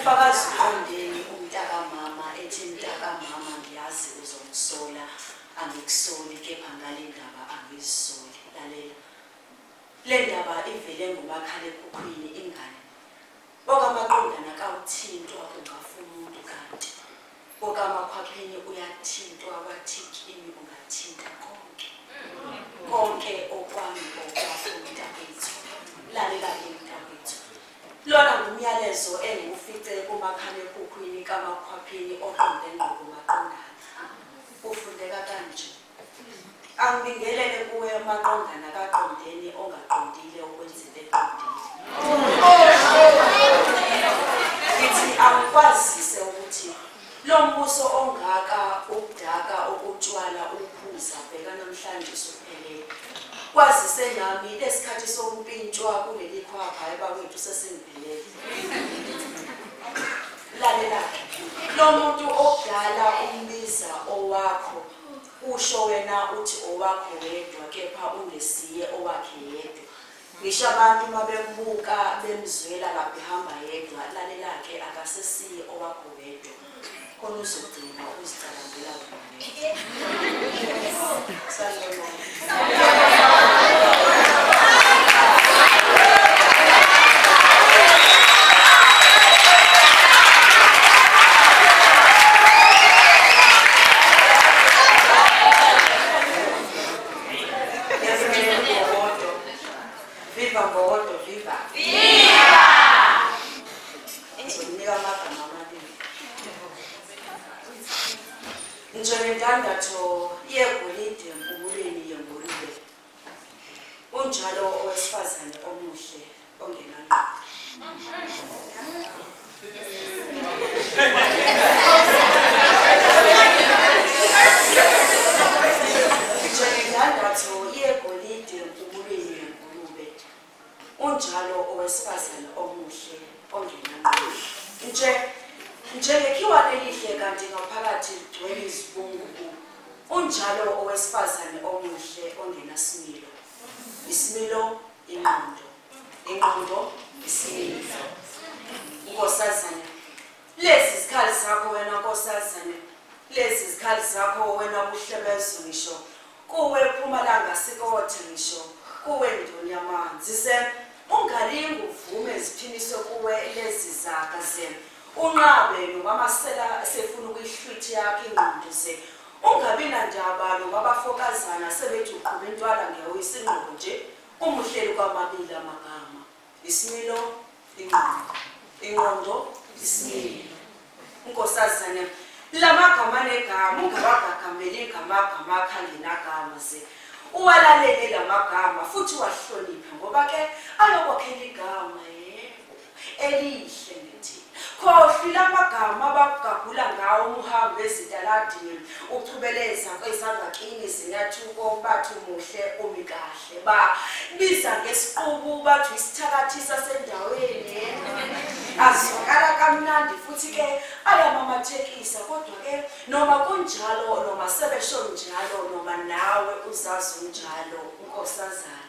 ufakazi uqondeni umntaka mama ethi mntaka mama ngiyazi uzomsola angikusoli kepha ngale ndaba angizisoli. Lalela le ndaba ivele ngomakhalekhukhwini ingane okamaqondana kawuthintwa ungafuna umuntu kanti okamakhwapheni uyathintwa wathikini ungathinta konke okwami okwafunda kwethu. Lalela ke mntakwethu, lona ngumyalezo engiwufice kumakhalekhukhwini kamakhwapheni oqonde ngqo kumaqondana. Ufundeka kanje: angibingelele kuwe amaqondana kaqondeni ongaqondile ukwenza into eqondile. Ngithi angikwazise ukuthi lo mbuso ongaka ukudaka ukutshwala ukuphuza bheka namhlanje usuphelele. Kwazise nami lesikhathi sokumpintshwa kuleli khwapha ebakwethu sesingiphelele. Lalela lo muntu okudala umbiza owakho usho wena uthi owakho wedwa kepha ungesiye owakhe yedwa. Ngisho abantu mabembuka bemzwela lapha ehamba yedwa. Lalela ke akasesiye owakho wedwa khona uzogcina uzicabangela wena. Viva Mbogodo, viva! Viva! Ngizokunika amagama amabili. Njengendandatho yegolide empumulweni yengulube, unjalo owesifazane omuhle ongenangqondo. Njengendandatho yegolide empumulweni yengulube, unjalo owesifazane omuhle ongenangqondo. Njengekhiwa elihle kanti ngaphakathi ligcwele izibungu, unjalo owesifazane omuhle ongenasimilo. Isimilo ingqondo, ingqondo isimilo. Nkosazane, lezi zikhali zakho wena nkosazane, lezi zikhali zakho wena buhlebezo ngisho, kuwe Mpumalanga Sikothe ngisho, kuwe Ndoni yamanzi ungalingi uvume ziphiniswe kuwe lezi zaka unqabe nomamasela sefuna ukuyihlwithi yakhe ingqondo ungabi nandaba nobafokazana sebethi uqhuba intwala ngeyoyisinqobo nje umuhleli kwamabili amagama. Isimilo ingqondo, ingqondo isimilo. Nkosazane, lamagama negama ungawagagameli ngamagama akhangenagama uwalalele lamagama futhi wahlonipha ngoba ke ayokwakhela igama elihle ngithi. Khohli lamagama abagagula ngawo umuhambo ezitaladini uchubeleza kwezangakini zinyathuko bathi umuhle umi kahle biza ngesiqubu bathi isithakathisa sendaweni azokala kamnandi futhi ke ayamamathekisa kodwa ke noma kunjalo noma sebesho njalo noma nawe uzazi unjalo nkosazana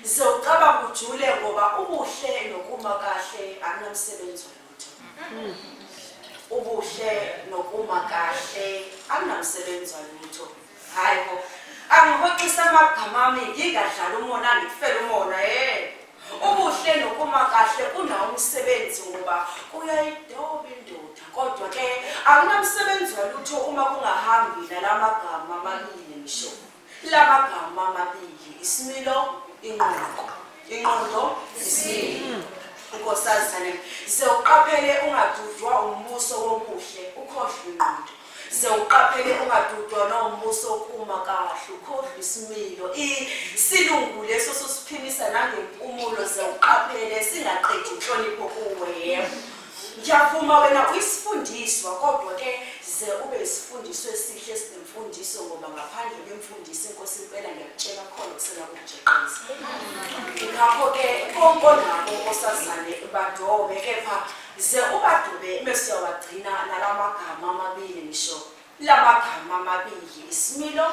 zocabanga ujule ngoba ubuhle nokuma kahle akunamsebenzi walutho. Ubuhle nokuma kahle akunamsebenzi walutho. Hayibo angihoxisa amagama ami ngingadlala umona ngifela umona ubuhle nokuma kahle kunawo umsebenzi ngoba kuyayidoba indoda kodwa ke akunamsebenzi walutho uma kungahambi nalamagama amabili ngisho. Lamagama amabili isimilo ingqondo, ingqondo isimilo. Nkosazane, sewuqaphele ungadudwa umbuso wobuhle ukhohlwe ingqondo. Sewuqaphele ungadudwa nombuso okuma kahle ukhohlwe isimilo. Isilungu leso sosiphimisa nangempumulo sewuqaphele singaqedi inhlonipho kuwe. Ngiyavuma wena uyisifundiswa kodwa ke ube isifundiswa esihle esinemfundiso ngoba ngaphandle kwemfundiso inkosi impela ngiyakutshela khona kusela ukujeqisa. Ngakho ke konke nabo nkosazane badobe kepha ubadobe bese uyawagcina nalamagama amabili ngisho. Lamagama amabili isimilo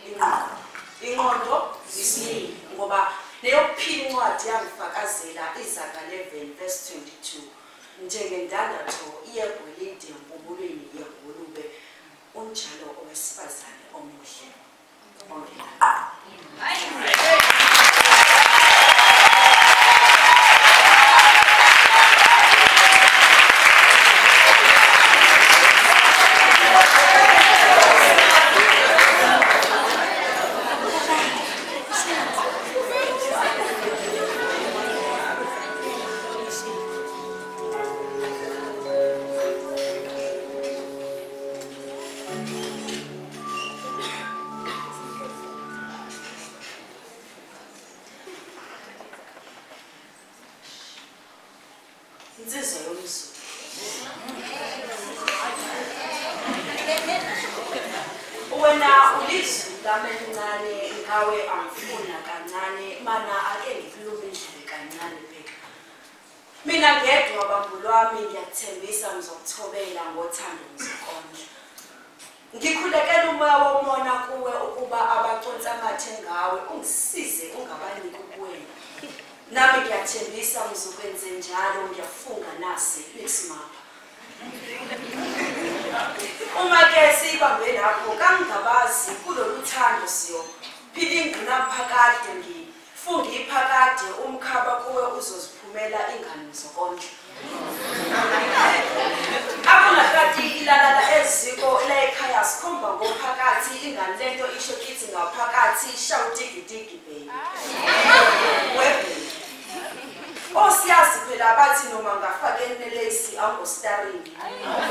ingqondo, ingqondo isimilo ngoba leyokuphila incwadi yangifakazela Izaga 11 verse 22 njengendandatho Wena ulizwi lami elincane ngawe angifuna kancane mana ake ngikhulume indlela kancane bheka. Mina ngedwa bambu lwami ngiyathembisa ngizokuthobela ngothando ngizokondla. Ngikhulekela umoya womona kuwe ukuba abaconsa amathe ngawe ungisize ungabaniki kuwena. Nami ngiyathembisa ngizokwenza njalo ngiyafunga nasi lesimapha. Uma ke sibambe lapho kangabazi kulolu thando siyo phili nginaphakade ngifunga iphakade umkhaba kuwe uzoziphumela ingane zokondla. Akunakati ilalala eziko la ekhaya sikhomba ngophakathi ingane lento isho kithi ngaphakathi shawutikitiki baby. Osiyazi phela bathi noma ngafaka enelesi awustaringi.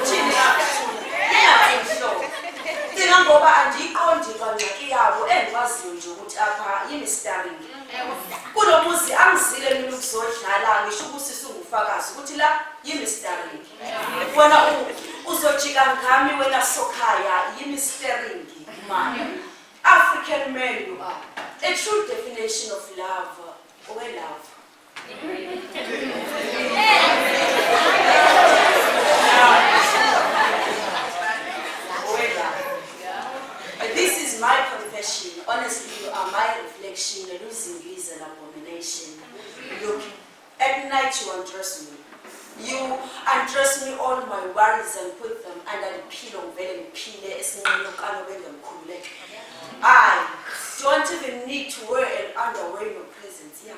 Thini lapho? Thina ngoba andiqondi kwangxaki yabo engikwaziyo nje ukuthi apha yini staringi. Kulomuzi angizile mina ukuzodlala ngisho ubusisa ungufakazi ukuthi la yini staringi. Wena uzojika ngami wena sokhaya yini staringi man. African man you are. A true definition of love. Or love. This is my confession. Honestly, you are my reflection, a losing is an abomination. Look, at night you undress me. You undress me all my worries and put them under the pillow, I don't even need to wear an underwear in your presence. Yeah,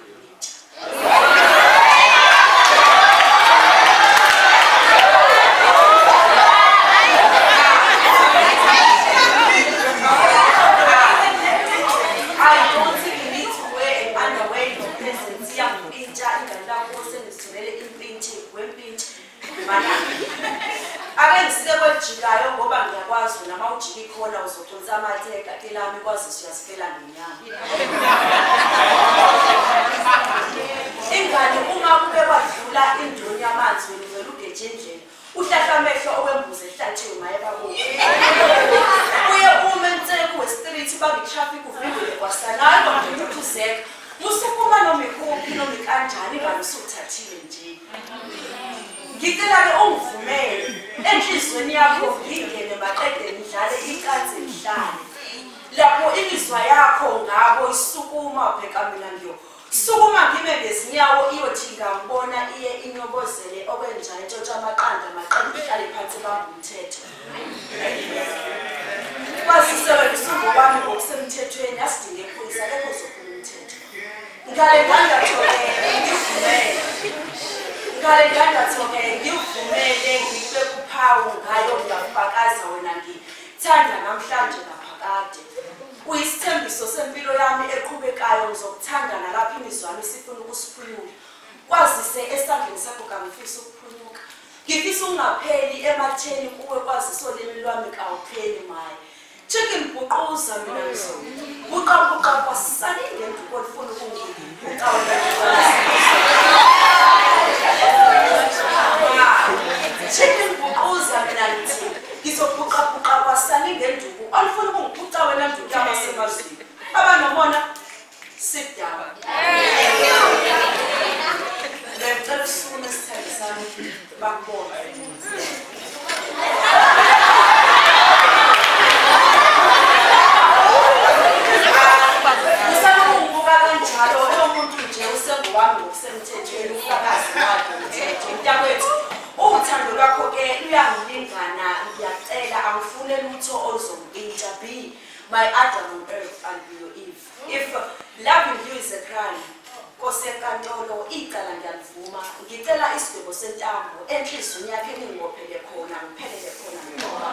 Jikayo ngoba ngiyakwazi nama ujiki khona uzothonza amatheka kelami kwazi siyasifela ngenyanga. Ingane uma kube kwadlula indoni yamanzi wena uvela ugejenjeni uhlahla amehlo okwembuzi ehlathiwe maye babo. Uye uma entseko we-street babi-traffic uvimbele kwasanayo ngikuthuzeka. Musuphuma noma ikuphi noma ikanjani ingane usuthathile nje. Ngicela ke ungivumele enhlizweni yakho ngingene baqede ngidlale ikanzi ngihlale. Lapho imizwa yakho ngabo isukuma bheka mina ngiyo. Sukuma ngime ngezinyawo iyothi ngambona iye inyobozele okwenja intshontsha amaqanda amaqanda ihlale phansi bambumthetho. Kwasisele isumbu kwami ngokusemthethweni asidinge iphoyisa lekho zophuma umthetho. Ngale ngangathokela ngivumele. Ngale ngangathokela ngivumele ngibe kuphawu ngayo ngiyafakaza wena ngithanda namhlanje naphakade. Uyisithembiso sempilo yami eqhubekayo ngizokuthanda nalapha imizwami sifuna ukusiphulula. Kwazise esandleni sakho ngifisa ukuphuluka. Ngifisa ungapheli ematheni kuwe kwazise olimi lwami kawupheli maye. Chicken buquza mina ngizona. Buqa kwasisalile ngikufuna ukungiphuca Chicken buquza mina ngithi ngizobhuqa kwasani ngenduku alifuna ukungiphuca wena nduku yabasemazweni. Baba nomona sit down. Ngicela usukuma isithembiso sami bakubona. Ngokusemthethweni ufakazi wakhe umthetho mntakwethu uthando lwakho ke luyangilingana ngiyacela angifune lutho ozongitsha be my Adam on earth and your Eve. If loving you is a crime Nkosi enkantolo icala ngiyalivuma ngicela isigwebo sentambo enhlizweni yakhe ningibophele khona ngiphelele khona ngoba